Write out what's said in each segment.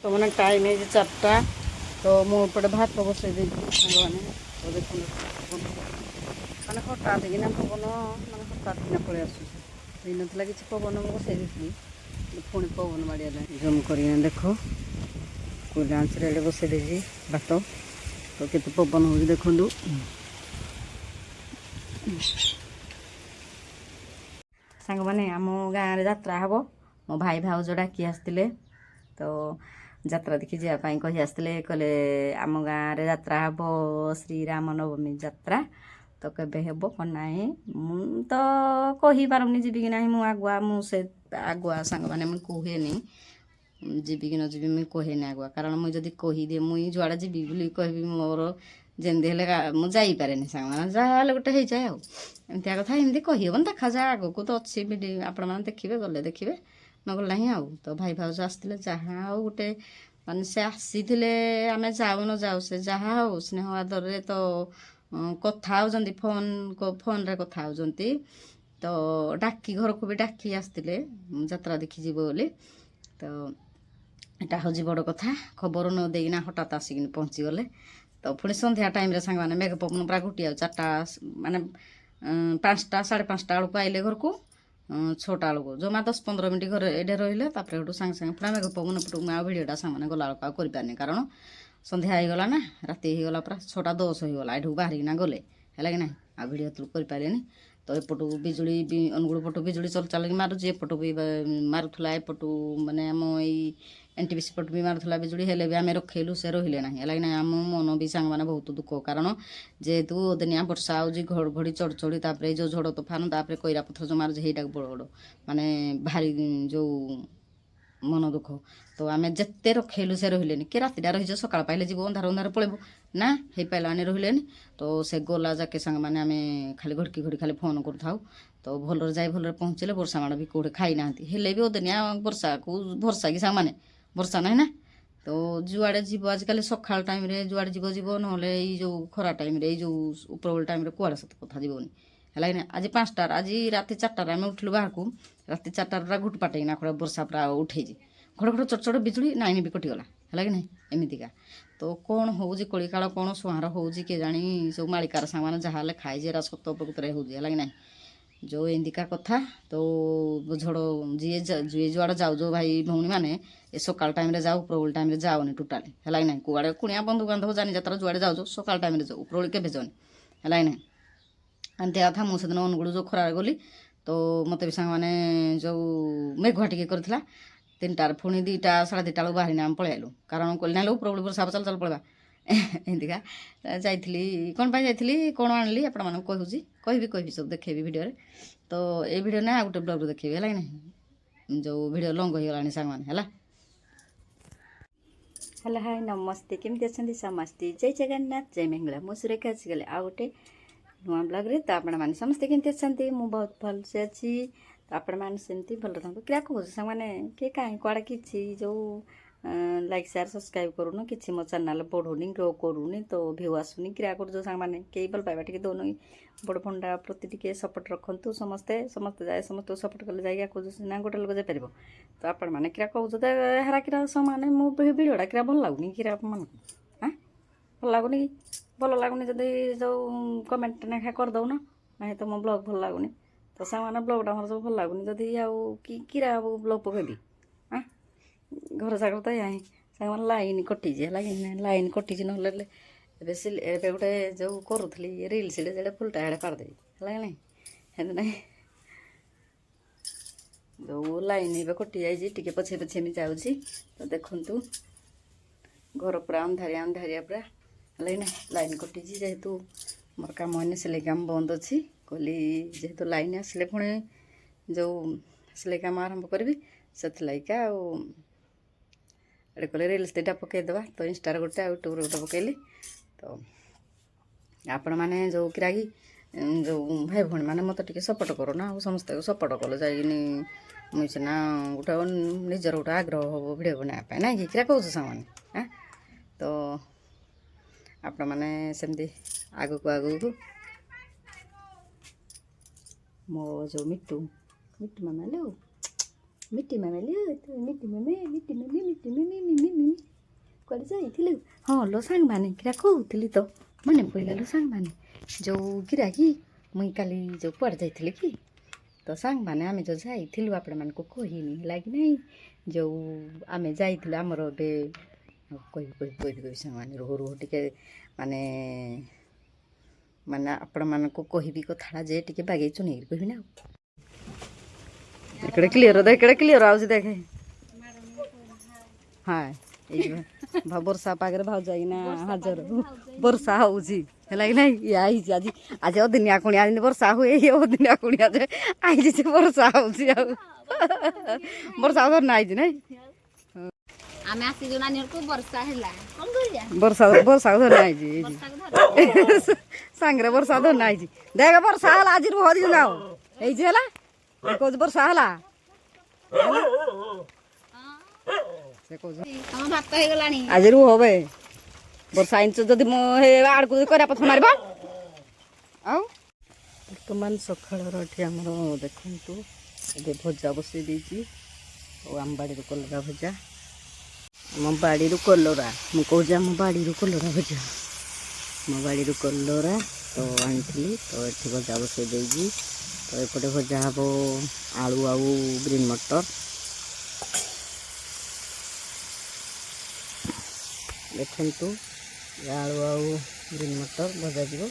तो मैंने टाइम है 4टा तो मुझे भात बसई दे मैंने तो देखो मैंने हठात कि पवन मैंने हठात कि पलि आसूँ दिन ना कि पवन मुझे बसई दी पुणी पवन माड़िया जूम कर देख कुलांच बसई दे भात तो केते पवन हो देखु सांग मैंने आम गाँव में यात्रा हम मो भाई भाउज डाकी आसते तो यात्रा देखी जावाई कही आसते कहले आम गाँव में यात्रा हम श्रीराम नवमी यात्रा तो केबे हेबो कौन नाई मु तो कही पारुनी जीवी कि ना मु आगुआ मुझे आगुआ सांग मैंने मुझे कहेनी जीवी कि न जीवी मुझे कहेनी आगुआ कारण मुझे जब कहीदे मुई जुआड़े जीवी बोली कहबी मोर जमी हेल्ले मुझे जापरेनि सांग मैंने जहाँ गोटे हो जाए आमती कथा एमती कहीहबन देखा जाए आग को तो अच्छी भिड आपण मैंने देखिए गले देखिए न गला ही आउ तो भाई भाउज आसते जहाँ आउ गोटे माने से आसी आम जाऊ न जाऊ से जहाँ हो स्नेह आदर तो कथा होती फोन फोन रे कथा होती तो डाकी घर को भी डाकी आसते यात्रा देखी जीव बोली तो यहाँ हूँ बड़ कथा खबर न देना हठात आसिक पहुँची गले तो पुणी संध्या टाइम सांग मैंने मेघ पवन पूरा घुटी आ 4टा माने 5टा 5:30 बेलू आइले घर को 6टा बेलू जमा 10-15 मिनट घर एडे रही हेटू सांगे सांगे पूरा मेघ पवन पटू आ भिडटा सांग मैंने गला बेलू करपारे कारण संध्या होगला ना राति होगला पूरा 6:10 होगला एठू बाहरिना गले है कि ना आ भिड करपारे तो एपटू बिजुड़ी अनुगुल पटू बिजुड़ी चल चल मारुची एपटू भी मारुला एपटू माने आम यही एनटीपीसी पट भी मारुला बिजुड़ी हेले भी आम रखेलु से रहिले ना है ना आम मन भी सांग मैंने बहुत दुख कारण जेहेतु दिनिया वर्षा आउजी घड़घड़ी चढ़चड़ी तापर जो झड़ तोफान तापर कोईरा पथर जो मारुचे हेटा बड़ बड़ माने भारी जो मन दुख तो आम जिते रखेलु से रहिले कि रातिटा रही सकाल पाइले जीव अंधार अंधार पलैबू ना हो पारानी रहिले तो से गला जाके सांग मैंने आम खाली घड़की घड़ी खाली फोन कर तो भलर जाए भलर पहुँचले वर्षा माड़ भी कौटे खाई ना हेले भी ओदिनिया वर्षा को भरसा कि सांग मैंने वर्षा ना ना तो जुआड़े जीव आजिकल सकाल टाइम जुआड़े जीव जीव ना जो खरा टाइम जो उपरबल टाइम कुआड़े सत कथा जीवन है ना आज 5टार आज राति 4टार आम उठिलु बाहर को राति 4टार पूरा घुटपाटेना खड़ा वर्षा पूरा उठे घड़घड़ चढ़चड़ बिजुड़ी नाइन भी कटिगला है कि ना एमतीका तो कौन हो कलिकाल कौन सुहार हो किए जानी सब मालिकार सांग जहाँ खाए जे सत प्रकृत हो कि ना जो एंदिका कथा तो झड़ जी जुआड़े जाऊ जो भाई भौणी मैंने ये सकाल टाइम जाऊ उपरबल टाइम जाओनी टोटाली है कि ना कुआड़े कुणिया बंधु बांधव जानी जात्रा जुआड़े जाऊ सकाल टाइम जाऊ उपरबल के जाऊनी है कि ना एमती कथा मुझे अनुगुल जो खरार गली तो मत भी सांग मैंने जो मेघुआ टिके करथिला 3टार पुणी 2टा 2:30 बेलू बाहरी आम पलैलु कारण कहली ना उपरबल वर्षा चल चल पड़ा एमतीका जाइली कौन जाइली कौन आनी आपण मानक कहबी सब देखेबी भिडियो तो ये भिडियो ना गोटे ब्लॉग देखेबी है कि ना जो भिडियो लंग होगला सांग मैंने है हेलो हाय नमस्ते केमती अच्छा समस्ते जय जगन्नाथ जय मंगला मु सुरेखा आसीगले आ गोटे नुआ ब्लॉग तो आपण मैंने समस्ते केमती अच्छा मुझे बहुत भल से अच्छी तो आपण मैंने सेमती भल था क्या कह सांग मैंने किए कहीं कड़े कि जो लाइक शेयर सब्सक्राइब करूँ कि मो चैनल बढ़ुनी ग्रो करूनी तो भ्यू आसुनी क्रिया कर सांग मैंने कई भल पाइबा टे दौन बड़ फंडा प्रति टे सपोर्ट रखु समस्ते समस्ते जाए समस्त सपोर्ट कले जाए ना गोटे लोक जापर तो आपण मैंने क्या कहते हेरा किरा साने मो भिडटा किरा भल लगुनि किरा मन हाँ भल लगुनि भल लगुनि जदि जो कमेंट ना करदौन ना तो मो ब्लॉग भल लगुनि तो सामान ब्लॉगटा मोर सब भल लगुनि जदि आउ किरा ब्लॉग पकेबी हाँ घर जाकर तो यहाँ सांग लाइन कटिज है लाइन कटिज ना गोटे जो करूली रिल्स जो फुलटा हेड़े पारदेवी है कि ना जो लाइन ए कटि जाए पछे पछे मी जाऊँगी तो देखु घर पूरा अंधारिया अंधारिया पूरा है ना लाइन कटि जेहेतु मोर कम मैंने सिलाई काम बंद अच्छी कहली जेहेतु लाइन आसिले पुणी जो सिलाई काम आरंभ करी से एडे कहले रिल्स 2टा पकईदेवा तो इंस्टार गोटे यूट्यूब गोटे पकईली तो आपण मैंने जो किरागी जो भाई भौणी मैंने मत टे सपोर्ट करूना समस्त सपोर्ट कल जाइनी मुझे सीना गोटे निजर गोटे आग्रह हम भिडियो बनाया ना कि किरा कौच सामान हाँ तो आपण मैंने सेमती आग को आग मो जो मिट्टू मिट्टू मामा लो मिट्टी मामा लो तो मिट्टी मम्मी मिट्टी मम्मी मिट्टी मम्मी मिम्मी मिम्मी କୁଆଡ଼େ ଯାଇଥିଲୁ ହଁ ଲୋ ସାଙ୍ଗମାନେ କିରା କହୁଥିଲି ତ ମନେ ପଡ଼ିଲା ଲୋ ସାଙ୍ଗମାନେ ଯେଉଁ କିରା କି ମୁଇଁ କାଲି ଯେଉଁ କୁଆଡ଼େ ଯାଇଥିଲି କି ତ ସାଙ୍ଗମାନେ ଆମେ ଯେଉଁ ଯାଇଥିଲୁ ଆପଣମାନଙ୍କୁ କହିନି ହେଲା କି ନାହିଁ ଯେଉଁ ଆମେ ଯାଇଥିଲୁ ଆମର ଏବେ କହିବି ସାଙ୍ଗମାନେ ରୁହ ଟିକେ ମାନେ ମାନେ ଆପଣମାନଙ୍କୁ କହିବି କଥାଟା ଯେ ଟିକେ ବାଗେଇ ଚୁନେଇକି କହିବି ନା इकडे क्लिअर आवाज देखे हाँ ବର୍ଷା ପାଗରେ ଭାଉଜ ଏଇନା ହାଜର ବର୍ଷା ହଉଛି ହେଲା କି ନାଇଁ ଇଏ ଆଇଛି ଆଜି ଆଜି ଅଦିନିଆ କୁଣିଆ ଯେମିତି ବର୍ଷା ହୁଏ ଇଏ ଅଦିନିଆ କୁଣିଆ ଯେ ଆଇଛି ଯେ ବର୍ଷା ହଉଛି ଆଉ ବର୍ଷା ଧରିନା ଆଇଛି ନାଇଁ ଆମେ ଆସିଛୁ ନାନୀ ଘରକୁ ବର୍ଷା ହେଲା କଣ କରିବା ବର୍ଷା ଧରିନା ଆଇଛି ସାଙ୍ଗରେ ବର୍ଷା ଧରିନା ଆଇଛି ଦେଖ ବର୍ଷା ହେଲା ଆଜି ରୁହ ଦିନ ଆଉ ହେଇଛି ହେଲା କହୁଛି ବର୍ଷା ହେଲା ସେ କହୁଛି ଆମ ଭାତ ହେଇଗଲାଣି ଆଜି ରୁହ ବେ ବର୍ଷା ଆଇଁଛ ଯଦି ମୁଁ ଆଡ଼କୁ କରିବା ପଥ ମାରିବ ଆଉ ବର୍ତ୍ତମାନ ସକାଳର ଏଠି ଆମର ଦେଖନ୍ତୁ ଏବେ ଭଜା ବସେଇ ଦେଇଛି ଆଉ ଆମ ବାଡ଼ିରୁ କଲରା ଭଜା ଆମ ବାଡ଼ିରୁ କଲରା ମୁଁ କହୁଛି ଆମ ବାଡ଼ିରୁ କଲରା ଭଜା ମୋ ବାଡ଼ିରୁ କଲରା ତ ଆଣିଥିଲି ତ ଏଠି ଭଜା ବସେଇ ଦେଇଛି ତ ଏପଟେ ଭଜା ହେବ ଆଳୁ ଆଉ ଗ୍ରୀନ୍ ମଟର ଦେଖନ୍ତୁ ଆଳୁ ଆଉ ଗ୍ରୀନ୍ ମଟର ଭଜାଯିବ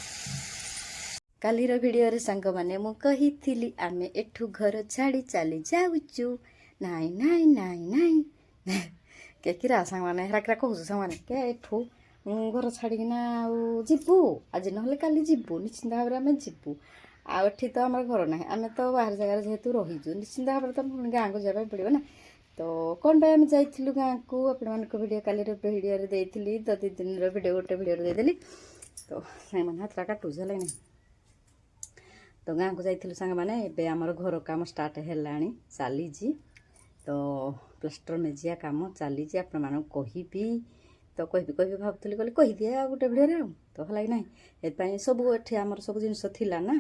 କାଲିର ଭିଡ଼ିଓରେ ସାଙ୍ଗମାନେ ମୁଁ କହିଥିଲି ଆମେ ଏଠୁ ଘର ଛାଡ଼ି ଚାଲି ଯାଉଛୁ ନାଇଁ ନାଇଁ ନାଇଁ ନାଇଁ କେ କିରା ସାଙ୍ଗମାନେ ହେରା କହୁଛୁ ସାଙ୍ଗମାନେ କେ ଏଠୁ ଘର ଛାଡ଼ିକିନା ଆଉ ଯିବୁ ଆଜି ନହେଲେ କାଲି ଯିବୁ ନିଶ୍ଚିନ୍ତ ଭାବରେ ଆମେ ଯିବୁ ଆଉ ଏଠି ତ ଆମର ଘର ନାହିଁ ଆମେ ତ ବାହାର ଜାଗାରେ ଯେହେତୁ ରହିଛୁ ନିଶ୍ଚିନ୍ତ ଭାବରେ ତ ପୁଣି ଗାଁକୁ ଯିବା ପାଇଁ ପଡ଼ିବ ନା ତ କ'ଣ ପାଇଁ ଆମେ ଯାଇଥିଲୁ ଗାଁକୁ ଆପଣମାନଙ୍କ ଭିଡ଼ିଓ କାଲିର ଭିଡ଼ିଓରେ ଦେଇଥିଲି ତ 2 ଦିନର ଭିଡ଼ିଓ ଗୋଟେ ଭିଡ଼ିଓରେ ଦେଇଦେଲି ତ ସାଙ୍ଗମାନେ ହାତଟା କାଟୁଛି ହେଲା ନାହିଁ ତ ଗାଁକୁ ଯାଇଥିଲୁ ସାଙ୍ଗମାନେ ଏବେ ଆମର ଘର କାମ ଷ୍ଟାର୍ଟ ହେଲାଣି ଚାଲିଛି ତ ପ୍ଲାଷ୍ଟର ମେଜିଆ କାମ ଚାଲିଛି ଆପଣମାନଙ୍କୁ କହିବି ତ କହିବି ଭାବୁଥିଲି କହିଦିଏ ଆଉ ଗୋଟେ ଭିଡ଼ିଓରେ ଆଉ ତ ହେଲା କି ନାହିଁ ଏଥିପାଇଁ ସବୁ ଏଠି ଆମର ସବୁ ଜିନିଷ ଥିଲା ନା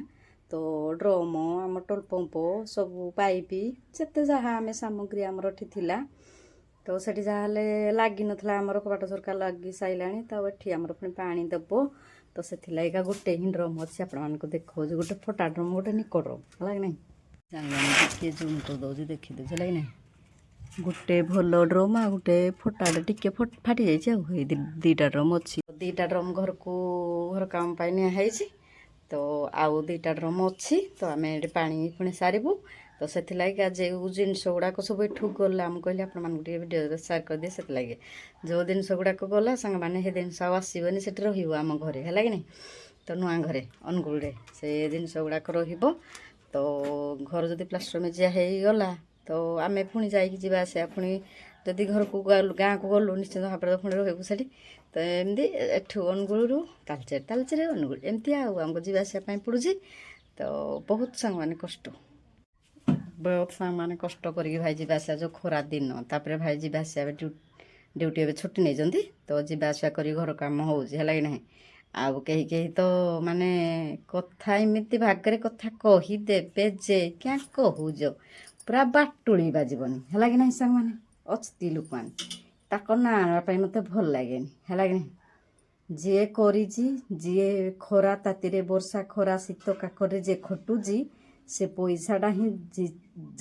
ତ ଡ୍ରମ୍ ଆମ ଟୋଲ୍ ପମ୍ପ ସବୁ ପାଇପ୍ ଯେତେ ଯାହା ଆମେ ସାମଗ୍ରୀ ଆମର ଏଠି ଥିଲା ତ ସେଠି ଯାହା ହେଲେ ଲାଗିନଥିଲା ଆମର କବାଟ ସରକାର ଲାଗି ସାରିଲାଣି ତ ଏଠି ଆମର ପୁଣି ପାଣି ଦେବ ତ ସେଥିଲାଗି ଗୋଟେ ହିଁ ଡ୍ରମ୍ ଅଛି ଆପଣମାନଙ୍କୁ ଦେଖାଉଛି ଗୋଟେ ଫଟା ଡ୍ରମ୍ ଗୋଟେ ନିକଟ ଡ୍ରମ୍ ହେଲା କି ନାହିଁ ସାଙ୍ଗମାନେ ଟିକେ ଜୁମ୍ କରିଦେଉଛି ଦେଖିଦେଉଛି ହେଲା କି ନାହିଁ ଗୋଟେ ଭଲ ଡ୍ରମ୍ ଆଉ ଗୋଟେ ଫଟାଟେ ଟିକେ ଫାଟି ଯାଇଛି ଆଉ ଏଇ 2ଟା ଡ୍ରମ୍ ଅଛି 2ଟା ଡ୍ରମ୍ ଘର କାମ ପାଇଁ ନିଆ ହେଇଛି ତ ଆଉ 2ଟା ଡ୍ରମ୍ ଅଛି ତ ଆମେ ଏଠି ପାଣି ପୁଣି ସାରିବୁ ତ ସେଥିଲାଗି ଯେଉଁ ଜିନିଷ ଗୁଡ଼ାକ ସବୁ ଏଠୁ ଗଲା ମୁଁ କହିଲି ଆପଣମାନଙ୍କୁ ଟିକେ ଭିଡ଼ିଓରେ ସେୟାର କରିଦିଏ ସେଥିଲାଗି ଯେଉଁ ଜିନିଷ ଗୁଡ଼ାକ ଗଲା ସାଙ୍ଗମାନେ ସେ ଜିନିଷ ଆଉ ଆସିବନି ସେଠି ରହିବ ଆମ ଘରେ ହେଲା କି ନାହିଁ ତ ନୂଆ ଘରେ ଅନୁଗୁଳରେ ସେ ଜିନିଷ ଗୁଡ଼ାକ ରହିବ ତ ଘର ଯଦି ପ୍ଲାଷ୍ଟର ମେଜିଆ ହେଇଗଲା ତ ଆମେ ପୁଣି ଯାଇକି ଯିବା ଆସିବା ପୁଣି ଯଦି ଘରକୁ ଗାଁକୁ ଗଲୁ ନିଶ୍ଚିତ ଭାବରେ ପୁଣି ରହିବୁ ସେଠି ତ ଏମିତି ଏଠୁ ଅନୁଗୁଳରୁ ତାଲଚେର ଅନୁଗୁଳ ଏମିତି ଆଉ ଆମକୁ ଯିବା ଆସିବା ପାଇଁ ପଡ଼ୁଛି ତ ବହୁତ ସାଙ୍ଗମାନେ କଷ୍ଟ କରିକି ଭାଇ ଯିବା ଆସିବା ଯେଉଁ ଖରା ଦିନ ତାପରେ ଭାଇ ଯିବା ଆସିବା ଡ୍ୟୁଟି ଏବେ ଛୁଟି ନେଇଛନ୍ତି ତ ଯିବା ଆସିବା କରି ଘର କାମ ହେଉଛି ହେଲା କି ନାହିଁ ଆଉ କେହି ତ ମାନେ କଥା ଏମିତି ଭାଗରେ କଥା କହିଦେବେ ଯେ କ୍ୟା କହୁଛ ପୁରା ବାଟୁଳି ବାଜିବନି ହେଲା କି ନାହିଁ ସାଙ୍ଗମାନେ ଅଛତି ଲୋକମାନେ ତାଙ୍କ ନାଁ ଆଣିବା ପାଇଁ ମୋତେ ଭଲ ଲାଗେନି ହେଲା କି ନାହିଁ ଯିଏ କରିଛି ଯିଏ ଖରା ତାତିରେ ବର୍ଷା ଖରା ଶୀତ କାକରରେ ଯିଏ ଖଟୁଛି ସେ ପଇସାଟା ହିଁ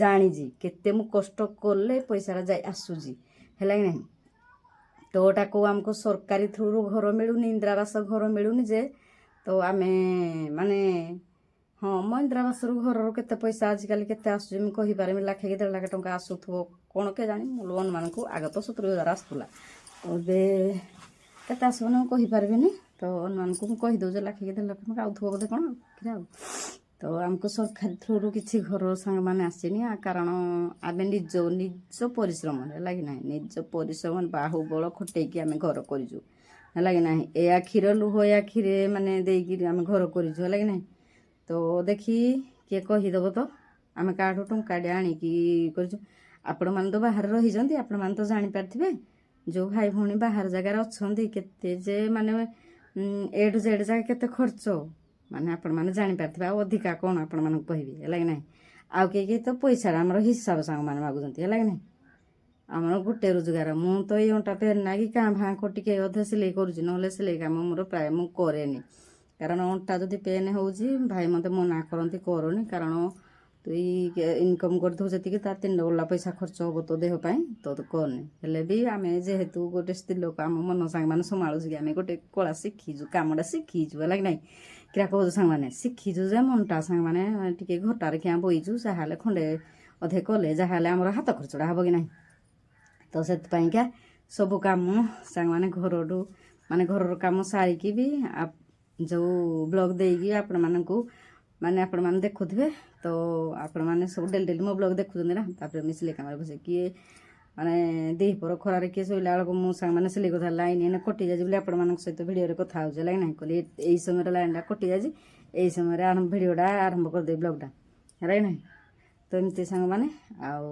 ଜାଣିଛି କେତେ ମୁଁ କଷ୍ଟ କଲେ ପଇସାଟା ଯାଇ ଆସୁଛି ହେଲା କି ନାହିଁ ତ ଏଟାକୁ ଆମକୁ ସରକାରୀ ଥ୍ରୁରୁ ଘର ମିଳୁନି ଇନ୍ଦିରାବାସ ଘର ମିଳୁନି ଯେ ତ ଆମେ ମାନେ ହଁ ମୋ ଇନ୍ଦିରାବାସରୁ ଘରର କେତେ ପଇସା ଆଜିକାଲି କେତେ ଆସୁଛି ମୁଁ କହିପାରିବି 1,00,000 କି 1.5 ଲାଖ ଟଙ୍କା ଆସୁଥିବ କ'ଣ କେଜାଣି ମୋ ଲୋକମାନଙ୍କୁ ଆଗ ତ 70,000 ଆସୁଥିଲା ଏବେ କେତେ ଆସିବନି ମୁଁ କହିପାରିବିନି ତ ଅନ୍ୟମାନଙ୍କୁ ମୁଁ କହିଦେଉଛି 1,00,000 କି 1.5 ଲାଖ ଟଙ୍କା ଆଉଥିବ ବୋଧେ କ'ଣ ଆଉ ତ ଆମକୁ ସରକାରୀ ଥ୍ରୁରୁ କିଛି ଘର ସାଙ୍ଗମାନେ ଆସିନି କାରଣ ଆମେ ନିଜ ପରିଶ୍ରମରେ ହେଲା କି ନାହିଁ ନିଜ ପରିଶ୍ରମ ବାହୁବଳ ଖଟେଇକି ଆମେ ଘର କରିଛୁ ହେଲା କି ନାହିଁ ଏ ଆଖିର ଲୁହ ଏ ଆଖିରେ ମାନେ ଦେଇକି ଆମେ ଘର କରିଛୁ ହେଲା କି ନାହିଁ ତ ଦେଖି କିଏ କହିଦେବ ତ ଆମେ କାହାଠୁ ଟଙ୍କାଟେ ଆଣିକି କରିଛୁ ଆପଣମାନେ ତ ବାହାରେ ରହିଛନ୍ତି ଆପଣମାନେ ତ ଜାଣିପାରିଥିବେ ଯେଉଁ ଭାଇ ଭଉଣୀ ବାହାର ଜାଗାରେ ଅଛନ୍ତି କେତେ ଯେ ମାନେ A to Z ଯାକେ କେତେ ଖର୍ଚ୍ଚ ମାନେ ଆପଣମାନେ ଜାଣିପାରିଥିବେ ଆଉ ଅଧିକା କ'ଣ ଆପଣମାନଙ୍କୁ କହିବି ହେଲା କି ନାହିଁ ଆଉ କେହି ତ ପଇସାଟା ଆମର ହିସାବ ସାଙ୍ଗମାନେ ମାଗୁଛନ୍ତି ହେଲା କି ନାହିଁ ଆମର ଗୋଟେ ରୋଜଗାର। ମୁଁ ତ ଏଇ ଅଣ୍ଟା ପେନ୍ ନାଗି କାଁ ଭାଁ ଟିକେ ଅଧେ ସିଲେଇ କରୁଛି, ନହେଲେ ସିଲେଇ କାମ ମୋର ପ୍ରାୟ ମୁଁ କରେନି। କାରଣ ଅଣ୍ଟା ଯଦି ପେନ୍ ହେଉଛି ଭାଇ ମୋତେ ମନା କରନ୍ତି କରନି, କାରଣ ତୁଇ ଇନକମ୍ କରିଦେଉ ଯେତିକି ତା 3 ଡବଲ ପଇସା ଖର୍ଚ୍ଚ ହେବ ତୋ ଦେହ ପାଇଁ, ତ ତୁ କରନି। ହେଲେ ବି ଆମେ ଯେହେତୁ ଗୋଟେ ସ୍ତ୍ରୀ ଲୋକ ଆମ ମନ ସାଙ୍ଗମାନେ ସମାଳୁଛି କି ଆମେ ଗୋଟେ କଳା ଶିଖିଛୁ, କାମଟା ଶିଖିଛୁ ହେଲା କି ନାଇଁ। କିରା କହୁଛୁ ସାଙ୍ଗମାନେ ଶିଖିଛୁ ଯେ ମନଟା ସାଙ୍ଗମାନେ ଟିକେ ଘଟାରେ କିଆଁ ବଇଛୁ, ଯାହାହେଲେ ଖଣ୍ଡେ ଅଧେ କଲେ ଯାହାହେଲେ ଆମର ହାତ ଖର୍ଚ୍ଚଟା ହେବ କି ନାହିଁ। ତ ସେଥିପାଇଁକା ସବୁ କାମ ସାଙ୍ଗମାନେ ଘରଠୁ ମାନେ ଘରର କାମ ସାରିକି ବି ଯେଉଁ ବ୍ଲଗ୍ ଦେଇକି ଆପଣମାନଙ୍କୁ ମାନେ ଆପଣମାନେ ଦେଖୁଥିବେ। ତ ଆପଣମାନେ ସବୁ ଡେଲି ମୋ ବ୍ଲଗ୍ ଦେଖୁଛନ୍ତି ନା। ତାପରେ ମୁଁ ସିଲେଇ କାମରେ ବସେ କିଏ ମାନେ ଦ୍ୱିପହର ଖରାରେ କିଏ ଶୋଇଲା ବେଳକୁ ମୁଁ ସାଙ୍ଗମାନେ ସିଲେଇ କଥା ଲାଇନ୍ ଏଇନେ କଟିଯାଇଛି ବୋଲି ଆପଣମାନଙ୍କ ସହିତ ଭିଡ଼ିଓରେ କଥା ହେଉଛି ହେଲା କି ନାହିଁ। କହିଲି ଏଇ ସମୟରେ ଲାଇନ୍ଟା କଟିଯାଇଛି, ଏଇ ସମୟରେ ଭିଡ଼ିଓଟା ଆରମ୍ଭ କରିଦେବି ବ୍ଲଗ୍ଟା ହେଲା କି ନାହିଁ। ତ ଏମିତି ସାଙ୍ଗମାନେ ଆଉ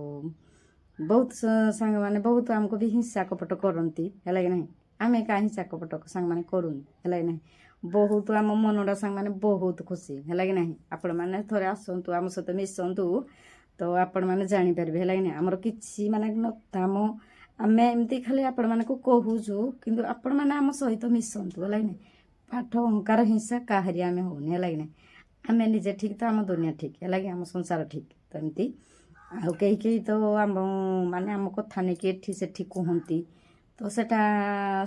ବହୁତ ସାଙ୍ଗମାନେ ବହୁତ ଆମକୁ ବି ହିଂସା କପଟ କରନ୍ତି ହେଲା କି ନାହିଁ। ଆମେ କାହିଁ ହିଂସା କପଟ ସାଙ୍ଗମାନେ କରୁନି ହେଲା କି ନାହିଁ। ବହୁତ ଆମ ମନଟା ସାଙ୍ଗମାନେ ବହୁତ ଖୁସି ହେଲା କି ନାହିଁ। ଆପଣମାନେ ଥରେ ଆସନ୍ତୁ ଆମ ସହିତ ମିଶନ୍ତୁ, ତ ଆପଣମାନେ ଜାଣିପାରିବେ ହେଲା କି ନାହିଁ। ଆମର କିଛି ମାନେ ଆମ ଆମେ ଏମିତି ଖାଲି ଆପଣମାନଙ୍କୁ କହୁଛୁ, କିନ୍ତୁ ଆପଣମାନେ ଆମ ସହିତ ମିଶନ୍ତୁ ହେଲା କି ନାହିଁ। ପାଠ ଅହଙ୍କାର ହିଂସା କାହାରି ଆମେ ହେଉନି ହେଲା କି ନାହିଁ। ଆମେ ନିଜେ ଠିକ୍ ତ ଆମ ଦୁନିଆ ଠିକ୍ ହେଲା କି ଆମ ସଂସାର ଠିକ୍। ତ ଏମିତି ଆଉ କେହି କେହି ତ ଆମ ମାନେ ଆମ କଥା ନେଇକି ଏଠି ସେଠି କୁହନ୍ତି, ତ ସେଟା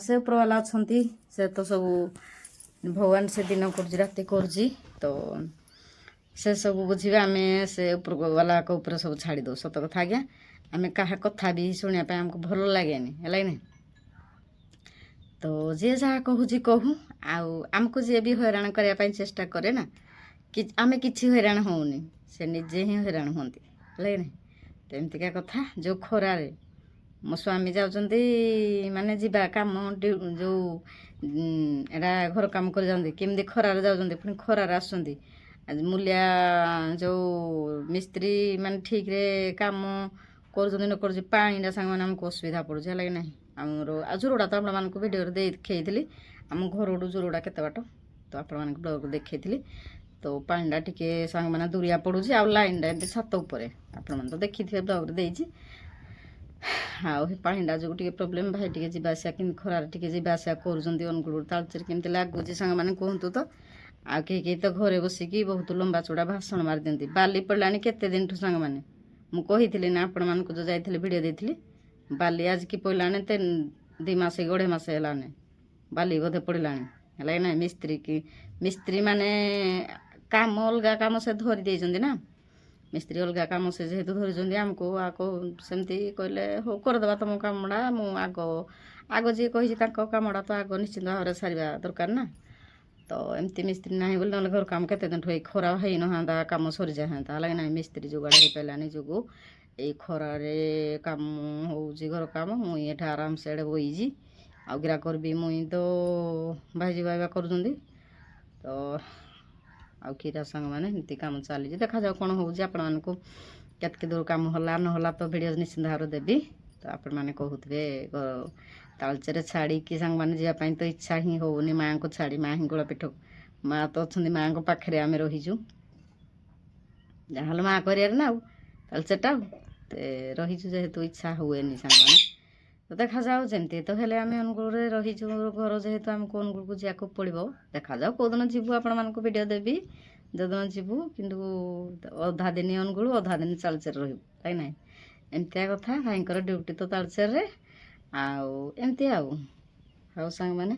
ସେ ଉପରବାଲା ଅଛନ୍ତି, ସେ ତ ସବୁ ଭଗବାନ ସେ ଦିନ କରୁଛି ରାତି କରୁଛି, ତ ସେ ସବୁ ବୁଝିବେ। ଆମେ ସେ ଉପରବାଲାଙ୍କ ଉପରେ ସବୁ ଛାଡ଼ି ଦେଉ। ସତ କଥା ଆଜ୍ଞା, ଆମେ କାହା କଥା ବି ଶୁଣିବା ପାଇଁ ଆମକୁ ଭଲ ଲାଗେନି ହେଲା କି ନାହିଁ। ତ ଯିଏ ଯାହା କହୁଛି କହୁ, ଆଉ ଆମକୁ ଯିଏ ବି ହଇରାଣ କରିବା ପାଇଁ ଚେଷ୍ଟା କରେ ନା, ଆମେ କିଛି ହଇରାଣ ହେଉନି, ସେ ନିଜେ ହିଁ ହଇରାଣ ହୁଅନ୍ତି ହେଲା କି ନାହିଁ। ତ ଏମିତିକା କଥା। ଯେଉଁ ଖରାରେ ମୋ ସ୍ୱାମୀ ଯାଉଛନ୍ତି ମାନେ ଯିବା କାମ ଯେଉଁ ଏଇଟା ଘର କାମ କରି ଯାଆନ୍ତି, କେମିତି ଖରାରେ ଯାଉଛନ୍ତି, ପୁଣି ଖରାରେ ଆସୁଛନ୍ତି। ଆଜି ମୂଲିଆ ଯେଉଁ ମିସ୍ତ୍ରୀ ମାନେ ଠିକ୍ରେ କାମ କରୁଛନ୍ତି ନ କରୁଛି, ପାଣିଟା ସାଙ୍ଗମାନେ ଆମକୁ ଅସୁବିଧା ପଡ଼ୁଛି ହେଲା କି ନାହିଁ। ଆମର ଆଉ ଜୋରଡ଼ା ତ ଆପଣମାନଙ୍କୁ ଭିଡ଼ିଓରେ ଦେଖେଇଥିଲି, ଆମ ଘରଠୁ ଜୋରଡ଼ା କେତେ ବାଟ, ତ ଆପଣମାନଙ୍କୁ ବ୍ଲଗ୍ରୁ ଦେଖେଇଥିଲି। ତ ପାଣିଟା ଟିକେ ସାଙ୍ଗମାନେ ଦୂରିଆ ପଡ଼ୁଛି, ଆଉ ଲାଇନ୍ଟା ଏମିତି ଛାତ ଉପରେ ଆପଣମାନେ ତ ଦେଖିଥିବେ ବ୍ଲଗ୍ରେ ଦେଇଛି। ଆଉ ସେ ପାଣିଟା ଯୋଗୁଁ ଟିକେ ପ୍ରୋବ୍ଲେମ୍। ଭାଇ ଟିକେ ଯିବା ଆସିବା କେମିତି ଖରାରେ ଟିକେ ଯିବା ଆସିବା କରୁଛନ୍ତି, ଅନୁଗୁଳ ତାଳଚେର କେମିତି ଲାଗୁଛି ସାଙ୍ଗମାନେ କୁହନ୍ତୁ ତ। ଆଉ କେହି କେହି ତ ଘରେ ବସିକି ବହୁତ ଲମ୍ବା ଚଉଡ଼ା ଭାଷଣ ମାରିଦିଅନ୍ତି। ବାଲି ପଡ଼ିଲାଣି କେତେ ଦିନଠୁ ସାଙ୍ଗମାନେ, ମୁଁ କହିଥିଲି ନା ଆପଣମାନଙ୍କୁ ଯେଉଁ ଯାଇଥିଲି ଭିଡ଼ିଓ ଦେଇଥିଲି, ବାଲି ଆଜିକି ପଡ଼ିଲାଣି 2 ମାସ କି 2.5 ମାସ ହେଲାଣି ବାଲି ବୋଧେ ପଡ଼ିଲାଣି ହେଲା କି ନାହିଁ। ମିସ୍ତ୍ରୀ ମାନେ କାମ ଅଲଗା କାମ ସେ ଧରି ଦେଇଛନ୍ତି ନା, ମିସ୍ତ୍ରୀ ଅଲଗା କାମ ସେ ଯେହେତୁ ଧରିଛନ୍ତି, ଆମକୁ ଆଗ ସେମିତି କହିଲେ ହଉ କରିଦେବା ତୁମ କାମଟା। ମୁଁ ଆଗ ଯିଏ କହିଛି ତାଙ୍କ କାମଟା ତ ଆଗ ନିଶ୍ଚିନ୍ତ ଭାବରେ ସାରିବା ଦରକାର ନା। ତ ଏମିତି ମିସ୍ତ୍ରୀ ନାହିଁ ବୋଲି, ନହେଲେ ଘର କାମ କେତେ ଦିନଠୁ ଏଇ ଖରା ହେଇନଥାନ୍ତା, କାମ ସରିଯାଇଥାନ୍ତା ହେଲା କି ନାହିଁ। ମିସ୍ତ୍ରୀ ଯୋଗାଡ଼ ହେଇପାରିଲାନି ଯୋଗୁଁ ଏଇ ଖରାରେ କାମ ହେଉଛି ଘର କାମ। ମୁଁ ଏଠି ଆରାମସେ ଏଡ଼େ ବଇଛି, ଆଉ ଗ୍ରାହକର ବି ମୁଇଁ ତ ଭାଇଜି ଭାଇବା କରୁଛନ୍ତି। ତ ଆଉ କିରା ସାଙ୍ଗମାନେ ଏମିତି କାମ ଚାଲିଛି, ଦେଖାଯାଉ କ'ଣ ହେଉଛି। ଆପଣମାନଙ୍କୁ କେତିକି ଦୂର କାମ ହେଲା ନହେଲା ତ ଭିଡ଼ିଓ ନିଶ୍ଚିନ୍ତ ଭାବରେ ଦେବି। ତ ଆପଣମାନେ କହୁଥିବେ ତାଳଚେର ଛାଡ଼ିକି ସାଙ୍ଗମାନେ ଯିବା ପାଇଁ ତ ଇଚ୍ଛା ହିଁ ହେଉନି, ମାଆଙ୍କୁ ଛାଡ଼ି। ମା ହିଙ୍ଗୁଳା ପୀଠ, ମା ତ ଅଛନ୍ତି, ମାଆଙ୍କ ପାଖରେ ଆମେ ରହିଛୁ, ଯାହାହେଲେ ମା କରିବାରେ ନା ଆଉ ତାଳଚେରଟା ଆଉ ରହିଛୁ, ଯେହେତୁ ଇଚ୍ଛା ହୁଏନି ସାଙ୍ଗମାନେ। ତ ଦେଖାଯାଉ, ଯେମିତି ତ ହେଲେ ଆମେ ଅନୁଗୁଳରେ ରହିଛୁ, ଘର ଯେହେତୁ ଆମକୁ ଅନୁଗୁଳକୁ ଯିବାକୁ ପଡ଼ିବ। ଦେଖାଯାଉ କେଉଁଦିନ ଯିବୁ, ଆପଣମାନଙ୍କୁ ଭିଡ଼ିଓ ଦେବି ଯେଉଁଦିନ ଯିବୁ। କିନ୍ତୁ ଅଧା ଦିନ ଅନୁଗୁଳ, ଅଧା ଦିନ ତାଳଚେର ରହିବୁ କାହିଁ ନାହିଁ। ଏମିତିଆ କଥା। ଭାଇଙ୍କର ଡ୍ୟୁଟି ତ ତାଳଚେରରେ, ଆଉ ଏମିତି ଆଉ। ହଉ ସାଙ୍ଗମାନେ,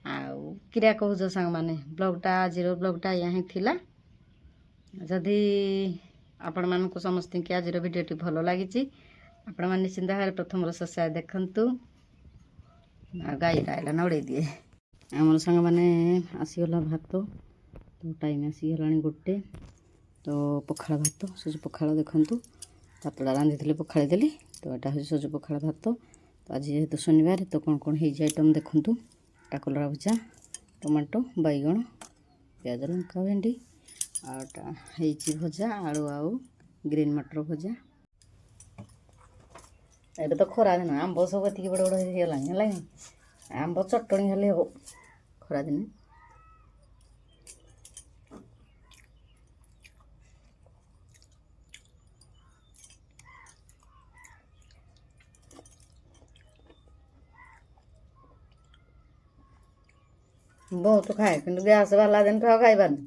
ଆଉ କିରା କହୁଛ ସାଙ୍ଗମାନେ, ବ୍ଲଗ୍ଟା ଆଜିର ବ୍ଲଗ୍ଟା ଏହା ହିଁ ଥିଲା। ଯଦି ଆପଣମାନଙ୍କୁ ସମସ୍ତଙ୍କୁ ଆଜିର ଭିଡ଼ିଓଟି ଭଲ ଲାଗିଛି, ଆପଣମାନେ ନିଶ୍ଚିନ୍ତ ଭାବରେ ପ୍ରଥମରୁ ଶେଷ ଦେଖନ୍ତୁ। ଆଉ ଗାଈଟା ଏଇଟା ନଡ଼େଇ ଦିଏ। ଆମର ସାଙ୍ଗମାନେ ଆସିଗଲା ଭାତ, ତ ଟାଇମ୍ ଆସିଗଲାଣି 1। ତ ପଖାଳ ଭାତ, ସଜ ପଖାଳ ଦେଖନ୍ତୁ, ଭାତଟା ରାନ୍ଧିଥିଲି ପଖାଳି ଦେଲି। ତ ଏଇଟା ହେଉଛି ସଜ ପଖାଳ ଭାତ। ତ ଆଜି ଯେହେତୁ ଶନିବାର, ତ କ'ଣ କ'ଣ ହେଇଛି ଆଇଟମ୍ ଦେଖନ୍ତୁ। ଏଟା କଲରା ଭଜା, ଟମାଟୋ, ବାଇଗଣ, ପିଆଜ, ଲଙ୍କା, ଭେଣ୍ଡି, ଆଉ ଏଟା ହେଇଛି ଭଜା ଆଳୁ ଆଉ ଗ୍ରୀନ୍ ମଟର ଭଜା। ଏବେ ତ ଖରାଦିନ, ଆମ୍ବ ସବୁ ଏତିକି ବଡ଼ ବଡ଼ ହେଇଗଲାଣି ହେଲା କି। ଆମ୍ବ ଚଟଣି ହେଲେ ହେବ ଖରାଦିନେ। ବହୁତ ଖାଏ କିନ୍ତୁ ଗ୍ୟାସ୍ ବାହାରିଲା ଦିନଠୁ ଆଉ ଖାଇପାରୁନି।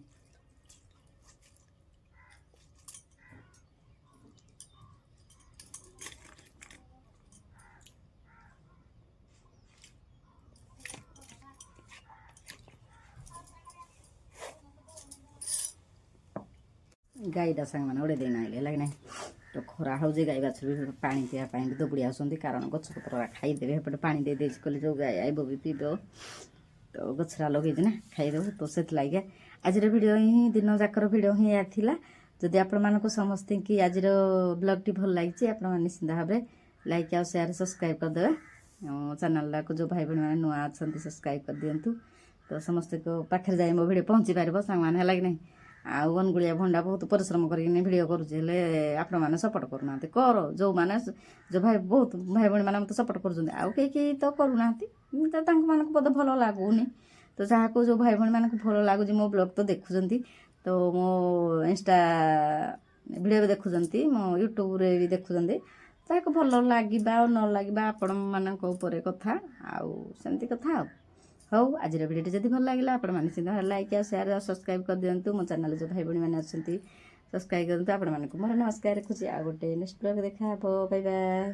ଗାଈଟା ସାଙ୍ଗମାନେ ଉଡ଼େଇ ଦେଇନା ଆଇଲେ ହେଲା କି ନାହିଁ। ତ ଖରା ହେଉଛି ଗାଈ ବାଛୁରୀ ବି ପାଣି ପିଇବା ପାଇଁ ବି ଦୌଡ଼ି ଆସୁଛନ୍ତି କାରଣ ଗଛପତ୍ର ଖାଇଦେବେ। ଏପଟେ ପାଣି ଦେଇଦେଇଛି କହିଲେ ଯେଉଁ ଗାଈ ଆଇବ ବି ପିଇବ ତ ଗଛରା ଲଗେଇଛି ନା ଖାଇଦେବୁ। ତ ସେଥିଲାଗି ଆଜିର ଭିଡ଼ିଓ ହିଁ ଦିନ ଯାକର ଭିଡ଼ିଓ ହିଁ ଏୟା ଥିଲା। ଯଦି ଆପଣମାନଙ୍କୁ ସମସ୍ତଙ୍କୁ ଆଜିର ବ୍ଲଗ୍ଟି ଭଲ ଲାଗିଛି ଆପଣମାନେ ନିଶ୍ଚିନ୍ତ ଭାବରେ ଲାଇକ୍ ଆଉ ସେୟାର ସବସ୍କ୍ରାଇବ୍ କରିଦେବେ। ଚ୍ୟାନେଲଟାକୁ ଯେଉଁ ଭାଇ ଭଉଣୀମାନେ ନୂଆ ଅଛନ୍ତି ସବସ୍କ୍ରାଇବ୍ କରିଦିଅନ୍ତୁ। ତ ସମସ୍ତଙ୍କ ପାଖରେ ଯାଇ ମୋ ଭିଡ଼ିଓ ପହଞ୍ଚି ପାରିବ ସାଙ୍ଗମାନେ ହେଲା କି ନାହିଁ। ଆଉ ଅନୁଗୁଳିଆ ଭଣ୍ଡା ବହୁତ ପରିଶ୍ରମ କରିକିନି ଭିଡ଼ିଓ କରୁଛି ହେଲେ ଆପଣମାନେ ସପୋର୍ଟ କରୁନାହାନ୍ତି। ଯେଉଁମାନେ ଯେଉଁ ବହୁତ ଭାଇ ଭଉଣୀମାନେ ମୋତେ ସପୋର୍ଟ କରୁଛନ୍ତି ଆଉ କେହି ତ କରୁନାହାନ୍ତି। ତ ତାଙ୍କମାନଙ୍କୁ ବୋଧେ ଭଲ ଲାଗୁନି। ତ ଯାହାକୁ ଯେଉଁ ଭାଇ ଭଉଣୀମାନଙ୍କୁ ଭଲ ଲାଗୁଛି ମୋ ବ୍ଲଗ୍ ତ ଦେଖୁଛନ୍ତି। ତ ମୋ ଇନଷ୍ଟା ଭିଡ଼ିଓ ବି ଦେଖୁଛନ୍ତି, ମୋ ୟୁଟ୍ୟୁବରେ ବି ଦେଖୁଛନ୍ତି। ଯାହାକୁ ଭଲ ଲାଗିବା ଆଉ ନ ଲାଗିବା ଆପଣମାନଙ୍କ ଉପରେ କଥା ଆଉ ସେମିତି କଥା ଆଉ। ହଉ ଆଜିର ଭିଡ଼ିଓଟି ଯଦି ଭଲ ଲାଗିଲା ଆପଣମାନେ ନିଶ୍ଚିନ୍ତ ଲାଇକ୍ ଆଉ ସେୟାର ଆଉ ସବସ୍କ୍ରାଇବ୍ କରିଦିଅନ୍ତୁ। ମୋ ଚ୍ୟାନେଲରେ ଯେଉଁ ଭାଇ ଭଉଣୀମାନେ ଅଛନ୍ତି ସବସ୍କ୍ରାଇବ୍ କରନ୍ତୁ। ଆପଣମାନଙ୍କୁ ମୋର ନମସ୍କାର ରଖୁଛି। ଆଉ ଗୋଟେ ନେକ୍ସଟ ବ୍ଲଗ୍ ଦେଖା ହେବ। ବାଇ ବାଇ।